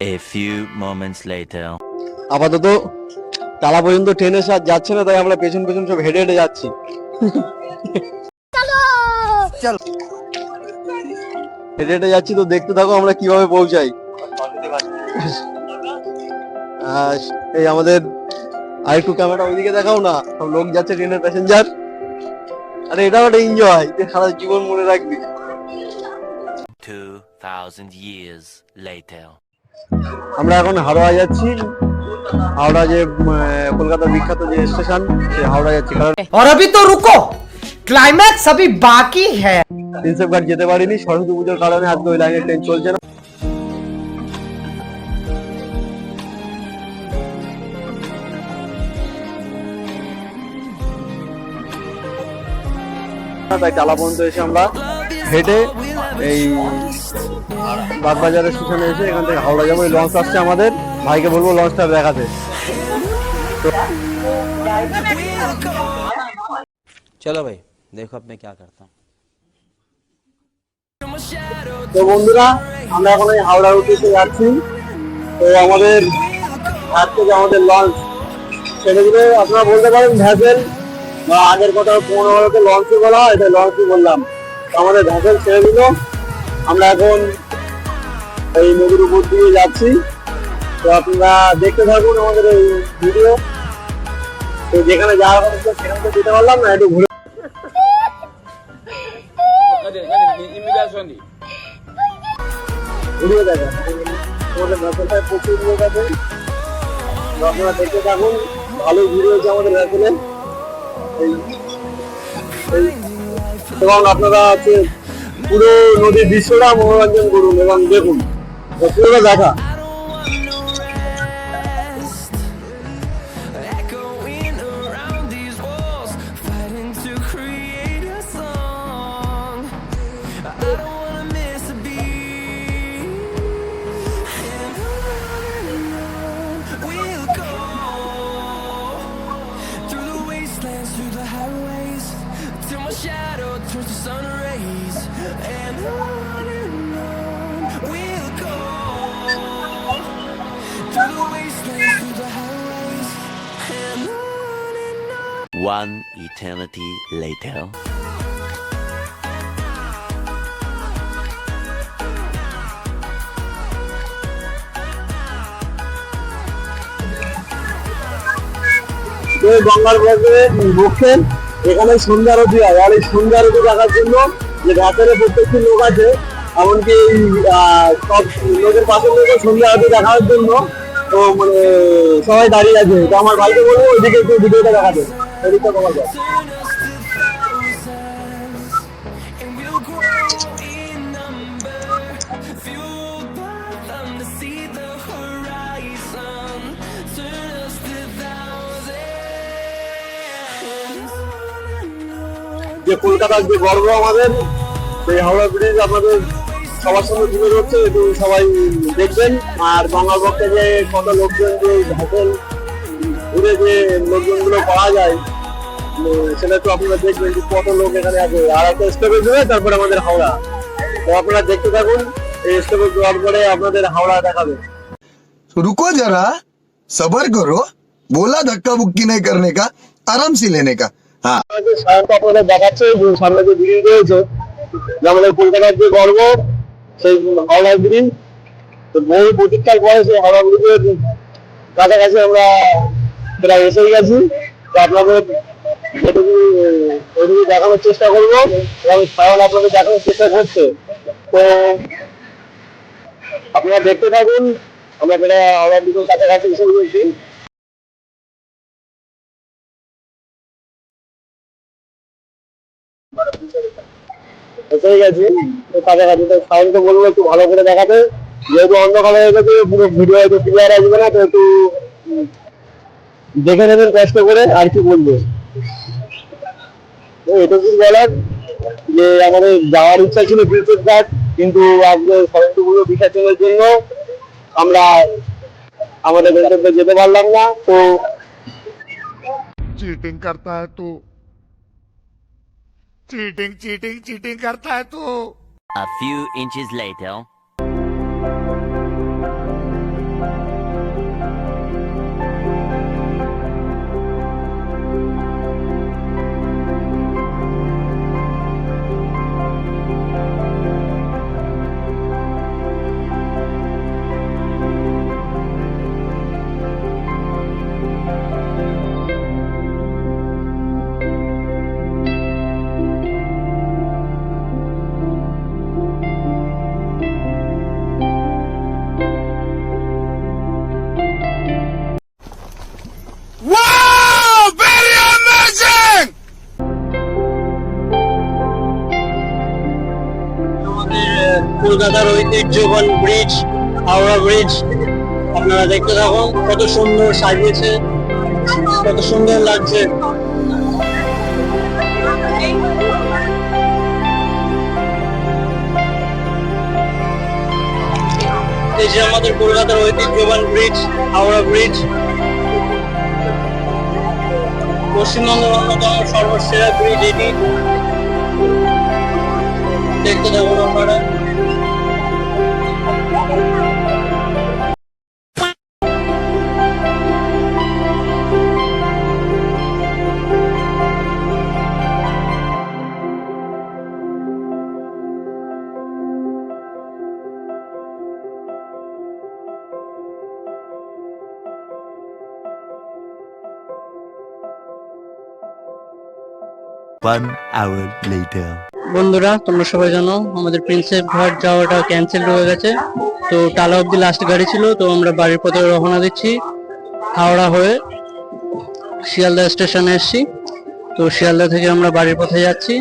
A few moments later. আপাতত তালা পর্যন্ত ট্রেনের সাথ যাচ্ছে না, তাই আমরা পেছন পেছন সব হেঁটে হেঁটে যাচ্ছি। হেঁটে হেঁটে যাচ্ছি, তো দেখতে থাকো আমরা কিভাবে পৌঁছাই। এই আমাদের আরেকটু ক্যামেরা ওইদিকে দেখাও না, সব লোক যাচ্ছে, ট্রেনের প্যাসেঞ্জার। আরে এটাও একটা এনজয়, সারা জীবন মনে রাখবি। 2000 years later. আমরা এখন হাওড়া যাচ্ছি। হাওড়া যে কলকাতার বিখ্যাত যে স্টেশন, সে হাওড়া যাচ্ছি। কারণ और अभी तो रुको, क्लाइमैक्स अभी बाकी है। প্রিন্সেপ ঘাট যেতে পারিনি সরস্বতী পুজোর কারণে, আজকে ওই লাইনে ট্রেন চলছে না। তাই টালা পর্যন্ত এসে আমরা হেঁটে এই বাগবাজারের স্টেশনে এসে এখান থেকে হাওড়া যাবো। এই লঞ্চ আসছে আমাদের, ভাইকে বলবো লঞ্চটা দেখাতে। चलो भाई देखो अब मैं क्या करता हूँ। তো বন্ধুরা, আমরা এখন এই হাওড়ার উদ্দেশ্যে যাচ্ছি। তো আমাদের হাত থেকে আমাদের লঞ্চ ছেড়ে দিলে, আপনারা বলতে পারেন ভ্যাসেল, বা আগের কথা পুনরাবৃত্তি লঞ্চই বলা হয়, এটা লঞ্চই বললাম। তো আমাদের ভ্যাসেল ছেড়ে দিল, আমরা এখন এই নদীর উপর দিয়ে যাচ্ছি। তো আপনারা দেখতে থাকুন আমাদের এই ভিডিও। তো যেখানে যাওয়ার কথা ছিল সেখানে তো যেতে পারলাম না, একটু ঘুরে ঘুরিয়ে দেখা আমাদের ভ্যাসেলটায় প্রচুর লোক আছে। তো আপনারা দেখতে থাকুন, ভালোই ভিড় হয়েছে আমাদের ভ্যাসেলে। এবং আপনারা হচ্ছে পুরো নদীর দৃশ্যটা মনোরঞ্জন করুন এবং দেখুন, পুরোটা দেখা। Shadow turns to sun rays, and on we'll go through the wastelands, through the highways, and on. One eternity later. গঙ্গার পক্ষে এখানে সন্ধ্যা আরতি হয়, আর এই সন্ধ্যা আরতি দেখার জন্য যে রাতের প্রত্যেকটি লোক আছে, এমনকি সব লোকের পাশের লোকের সন্ধ্যা আরতি দেখার জন্য তো মানে সবাই দাঁড়িয়ে আছে। তো আমার ভাইকে বলবো ওইদিকে একটু ভিডিওটা দেখাতে, ওইদিকটা করা যায়। যে কলকাতার যে গর্ব আমাদের, সেই হাওড়া ব্রিজ আপনাদের সবার সঙ্গে তুলে ধরছে, একটু সবাই দেখবেন। আর গঙ্গার পক্ষে যে কত লোকজন, যে হোটেল ঘুরে যে লোকজনগুলো পাওয়া যায়, সেটা তো আপনারা দেখবেন যে কত লোক এখানে আছে। আর একটা স্টপেজ দেবে, তারপরে আমাদের হাওড়া। তো আপনারা দেখতে থাকুন, এই স্টপেজ দেওয়ার পরে আপনাদের হাওড়া দেখাবে। रुको जरा सबर करो, बोला धक्का बुक्की नहीं करने का, आराम से लेने का। हाँ আপনাদের দেখাচ্ছে সামনে যে ব্রিজ রয়েছে, আমাদের কলকাতার যে গর্ব, সেই হাওড়া ব্রিজ। তো বহু প্রতীক্ষার পরে সেই হাওড়া ব্রিজের কাছাকাছি আমরা প্রায় এসে গেছি। তো আপনাদের ওইটুকু দেখানোর চেষ্টা করবো, এবং সায়ন আপনাদের দেখানোর চেষ্টা করছে। তো আপনারা দেখতে থাকুন, আমরা প্রায় হাওড়া ব্রিজের কাছাকাছি এসে গেছি। এসে গেছি তো কাছাকাছি। তো সাউন্ডকে বলবো একটু ভালো করে দেখাতে, যেহেতু অন্ধকার হয়ে গেছে, পুরো ভিডিও হয়তো ক্লিয়ার আসবে না, তো একটু দেখে নেবেন কষ্ট করে। আর কি বলবো, এটুকু বলার যে আমাদের যাওয়ার ইচ্ছা ছিল প্রিন্সেপ ঘাট, কিন্তু আজকে সরস্বতী পুজো বিসর্জনের জন্য আমরা আমাদের গন্তব্যে যেতে পারলাম না। তো चीटिंग करता है तू, चीटिंग चीटिंग चीटिंग करता है तू। A few inches later. কলকাতার ঐতিহ্যবান ব্রিজ, হাওড়া ব্রিজ। আপনারা দেখতে থাকুন, কত সুন্দর সাজিয়েছে, কত সুন্দর লাগছে। এই যে আমাদের কলকাতার ঐতিহ্যবান ব্রিজ, হাওড়া ব্রিজ। পশ্চিমবঙ্গের অন্যতম সর্বসেরা ব্রিজ এটি। দেখতে থাকুন আপনারা। One hour later. বন্ধুরা, তোমরা সবাই জানো আমাদের প্রিন্সেপ ঘাট যাওয়াটা ক্যান্সেল হয়ে গেছে। তো টালা অব্দি লাস্ট গাড়ি ছিল, তো আমরা বাড়ির পথে রওনা দিচ্ছি। হাওড়া হয়ে শিয়ালদা স্টেশনে এসেছি। তো শিয়ালদা থেকে আমরা বাড়ির পথে যাচ্ছি।